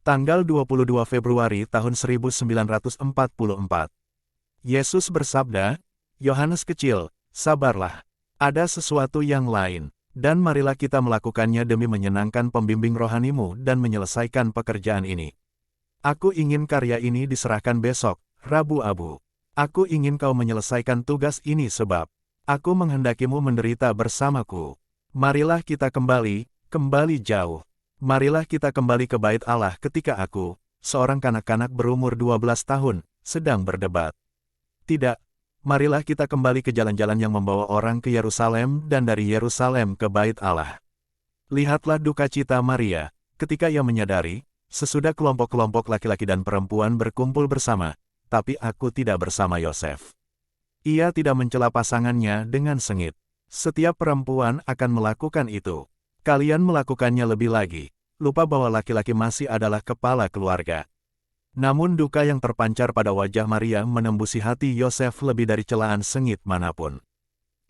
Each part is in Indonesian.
Tanggal 22 Februari tahun 1944. Yesus bersabda, Yohanes kecil, sabarlah. Ada sesuatu yang lain, dan marilah kita melakukannya demi menyenangkan pembimbing rohanimu dan menyelesaikan pekerjaan ini. Aku ingin karya ini diserahkan besok, Rabu Abu. Aku ingin kau menyelesaikan tugas ini sebab aku menghendakimu menderita bersamaku. Marilah kita kembali jauh. Marilah kita kembali ke bait Allah ketika aku, seorang kanak-kanak berumur 12 tahun, sedang berdebat. Tidak, marilah kita kembali ke jalan-jalan yang membawa orang ke Yerusalem dan dari Yerusalem ke bait Allah. Lihatlah duka cita Maria, ketika ia menyadari, sesudah kelompok-kelompok laki-laki dan perempuan berkumpul bersama, tapi aku tidak bersama Yosef. Ia tidak mencela pasangannya dengan sengit. Setiap perempuan akan melakukan itu. Kalian melakukannya lebih lagi, lupa bahwa laki-laki masih adalah kepala keluarga. Namun duka yang terpancar pada wajah Maria menembusi hati Yosef lebih dari celaan sengit manapun.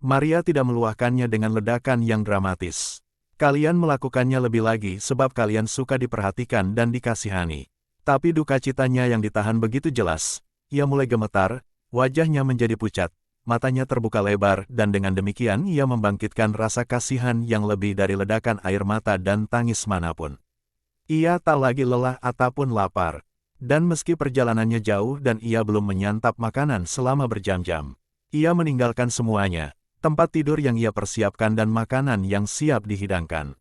Maria tidak meluahkannya dengan ledakan yang dramatis. Kalian melakukannya lebih lagi sebab kalian suka diperhatikan dan dikasihani. Tapi duka citanya yang ditahan begitu jelas, ia mulai gemetar, wajahnya menjadi pucat. Matanya terbuka lebar dan dengan demikian ia membangkitkan rasa kasihan yang lebih dari ledakan air mata dan tangis manapun. Ia tak lagi lelah ataupun lapar. Dan meski perjalanannya jauh dan ia belum menyantap makanan selama berjam-jam, ia meninggalkan semuanya, tempat tidur yang ia persiapkan dan makanan yang siap dihidangkan.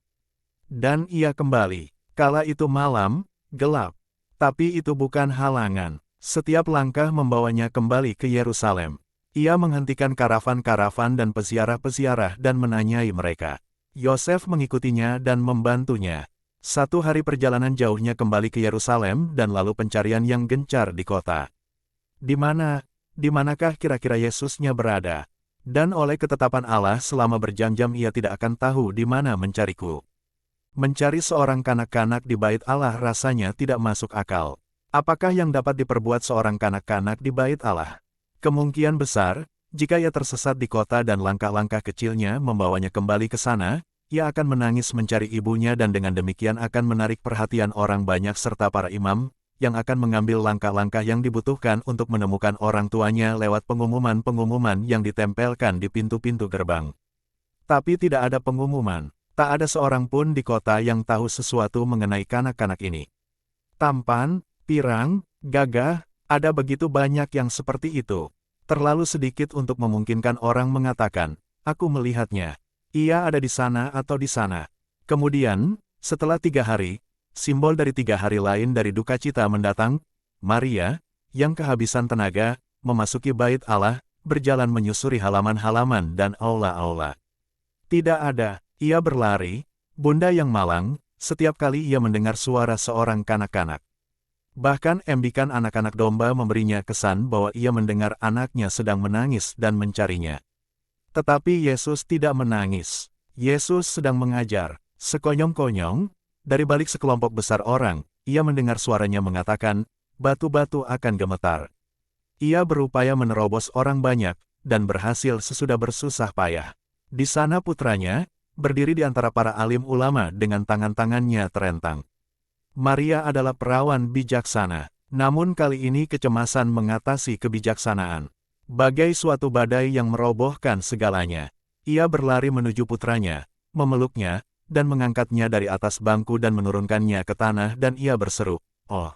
Dan ia kembali, kala itu malam, gelap. Tapi itu bukan halangan, setiap langkah membawanya kembali ke Yerusalem. Ia menghentikan karavan-karavan dan peziarah-peziarah dan menanyai mereka. Yosef mengikutinya dan membantunya. 1 hari perjalanan jauhnya kembali ke Yerusalem dan lalu pencarian yang gencar di kota. Di manakah kira-kira Yesusnya berada? Dan oleh ketetapan Allah selama berjam-jam ia tidak akan tahu di mana mencariku. Mencari seorang kanak-kanak di bait Allah rasanya tidak masuk akal. Apakah yang dapat diperbuat seorang kanak-kanak di bait Allah? Kemungkinan besar, jika ia tersesat di kota dan langkah-langkah kecilnya membawanya kembali ke sana, ia akan menangis mencari ibunya dan dengan demikian akan menarik perhatian orang banyak serta para imam, yang akan mengambil langkah-langkah yang dibutuhkan untuk menemukan orang tuanya lewat pengumuman-pengumuman yang ditempelkan di pintu-pintu gerbang. Tapi tidak ada pengumuman, tak ada seorang pun di kota yang tahu sesuatu mengenai kanak-kanak ini. Tampan, pirang, gagah, ada begitu banyak yang seperti itu. Terlalu sedikit untuk memungkinkan orang mengatakan, aku melihatnya. Ia ada di sana atau di sana. Kemudian, setelah 3 hari, simbol dari 3 hari lain dari duka cita mendatang, Maria, yang kehabisan tenaga, memasuki bait Allah, berjalan menyusuri halaman-halaman dan aula-aula. Tidak ada, ia berlari, bunda yang malang, setiap kali ia mendengar suara seorang kanak-kanak. Bahkan embikan anak-anak domba memberinya kesan bahwa ia mendengar anaknya sedang menangis dan mencarinya. Tetapi Yesus tidak menangis. Yesus sedang mengajar. Sekonyong-konyong, dari balik sekelompok besar orang, ia mendengar suaranya mengatakan, batu-batu akan gemetar. Ia berupaya menerobos orang banyak, dan berhasil sesudah bersusah payah. Di sana putranya, berdiri di antara para alim ulama dengan tangan-tangannya terentang. Maria adalah perawan bijaksana, namun kali ini kecemasan mengatasi kebijaksanaan. Bagai suatu badai yang merobohkan segalanya, ia berlari menuju putranya, memeluknya, dan mengangkatnya dari atas bangku dan menurunkannya ke tanah dan ia berseru, "Oh,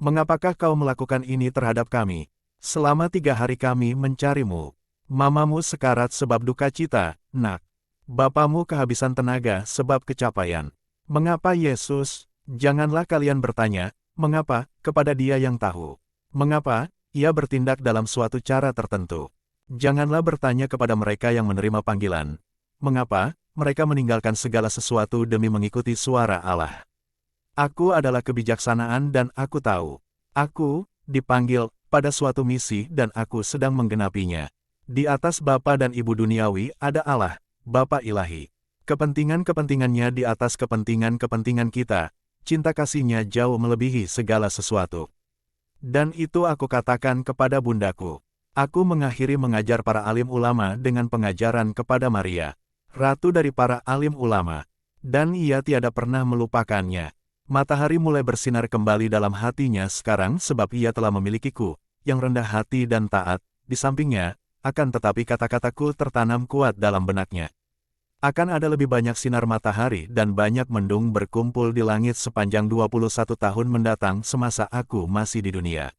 mengapakah kau melakukan ini terhadap kami? Selama 3 hari kami mencarimu. Mamamu sekarat sebab duka cita, nak. Bapamu kehabisan tenaga sebab kecapaian. Mengapa Yesus? Janganlah kalian bertanya, mengapa, kepada Dia yang tahu. Mengapa, Ia bertindak dalam suatu cara tertentu. Janganlah bertanya kepada mereka yang menerima panggilan. Mengapa, mereka meninggalkan segala sesuatu demi mengikuti suara Allah. Aku adalah kebijaksanaan dan aku tahu. Aku, dipanggil, pada suatu misi dan aku sedang menggenapinya. Di atas Bapa dan Ibu duniawi ada Allah, Bapa ilahi. Kepentingan-kepentingannya di atas kepentingan-kepentingan kita. Cinta kasihnya jauh melebihi segala sesuatu. Dan itu aku katakan kepada bundaku. Aku mengakhiri mengajar para alim ulama dengan pengajaran kepada Maria, ratu dari para alim ulama. Dan ia tiada pernah melupakannya. Matahari mulai bersinar kembali dalam hatinya sekarang sebab ia telah memilikiku, yang rendah hati dan taat, di sampingnya, akan tetapi kata-kataku tertanam kuat dalam benaknya. Akan ada lebih banyak sinar matahari dan banyak mendung berkumpul di langit sepanjang 21 tahun mendatang semasa aku masih di dunia.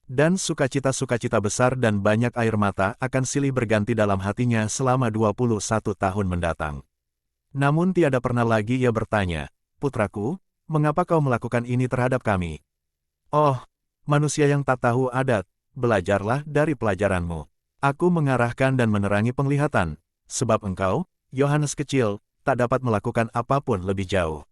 Dan sukacita-sukacita besar dan banyak air mata akan silih berganti dalam hatinya selama 21 tahun mendatang. Namun tiada pernah lagi ia bertanya, "Putraku, mengapa kau melakukan ini terhadap kami?" Oh, manusia yang tak tahu adat, belajarlah dari pelajaranmu. Aku mengarahkan dan menerangi penglihatan, sebab engkau, Yohanes kecil, tak dapat melakukan apapun lebih jauh.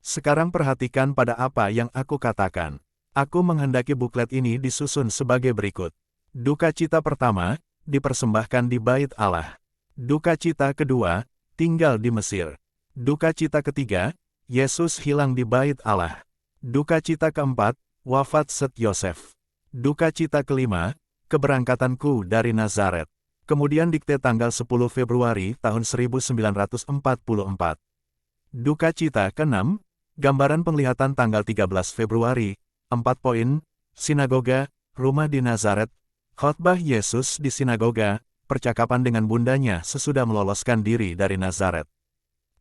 Sekarang perhatikan pada apa yang aku katakan. Aku menghendaki buklet ini disusun sebagai berikut. Duka cita pertama, dipersembahkan di Bait Allah. Duka cita kedua, tinggal di Mesir. Duka cita ketiga, Yesus hilang di Bait Allah. Duka cita keempat, wafat Set Yosef. Duka cita kelima, keberangkatanku dari Nazaret. Kemudian dikte tanggal 10 Februari tahun 1944. Duka cita ke-6, gambaran penglihatan tanggal 13 Februari, 4 poin, sinagoga, rumah di Nazaret, khotbah Yesus di sinagoga, percakapan dengan bundanya sesudah meloloskan diri dari Nazaret.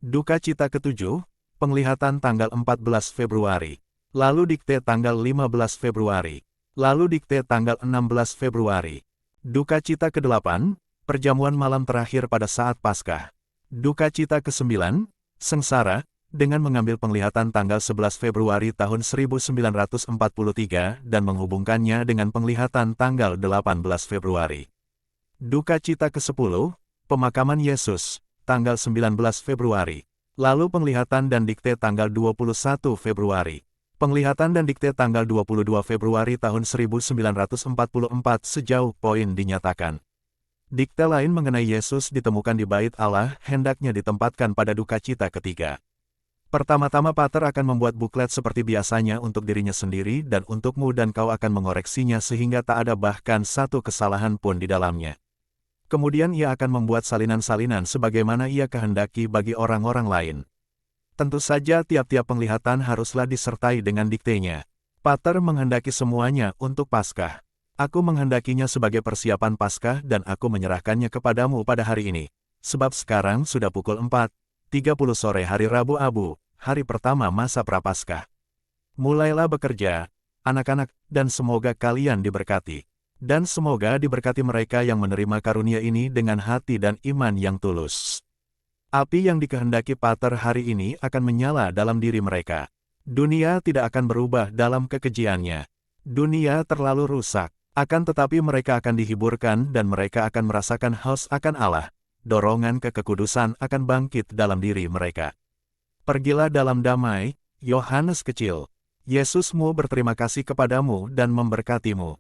Duka cita ke-7, penglihatan tanggal 14 Februari, lalu dikte tanggal 15 Februari, lalu dikte tanggal 16 Februari. Duka cita ke-8, perjamuan malam terakhir pada saat Paskah. Duka cita ke-9, sengsara, dengan mengambil penglihatan tanggal 11 Februari tahun 1943 dan menghubungkannya dengan penglihatan tanggal 18 Februari. Duka cita ke-10, pemakaman Yesus, tanggal 19 Februari. Lalu penglihatan dan dikte tanggal 21 Februari. Penglihatan dan dikte tanggal 22 Februari tahun 1944 sejauh poin dinyatakan. Dikte lain mengenai Yesus ditemukan di Bait Allah hendaknya ditempatkan pada duka cita ketiga. Pertama-tama Pater akan membuat buklet seperti biasanya untuk dirinya sendiri dan untukmu dan kau akan mengoreksinya sehingga tak ada bahkan satu kesalahan pun di dalamnya. Kemudian ia akan membuat salinan-salinan sebagaimana ia kehendaki bagi orang-orang lain. Tentu saja tiap-tiap penglihatan haruslah disertai dengan diktenya. Pater menghendaki semuanya untuk Paskah. Aku menghendakinya sebagai persiapan Paskah dan aku menyerahkannya kepadamu pada hari ini. Sebab sekarang sudah pukul 4:30 sore hari Rabu Abu, hari pertama masa Prapaskah. Mulailah bekerja, anak-anak, dan semoga kalian diberkati. Dan semoga diberkati mereka yang menerima karunia ini dengan hati dan iman yang tulus. Api yang dikehendaki Pater hari ini akan menyala dalam diri mereka. Dunia tidak akan berubah dalam kekejiannya. Dunia terlalu rusak, akan tetapi mereka akan dihiburkan dan mereka akan merasakan haus akan Allah. Dorongan ke kekudusan akan bangkit dalam diri mereka. Pergilah dalam damai, Yohanes kecil. Yesusmu berterima kasih kepadamu dan memberkatimu.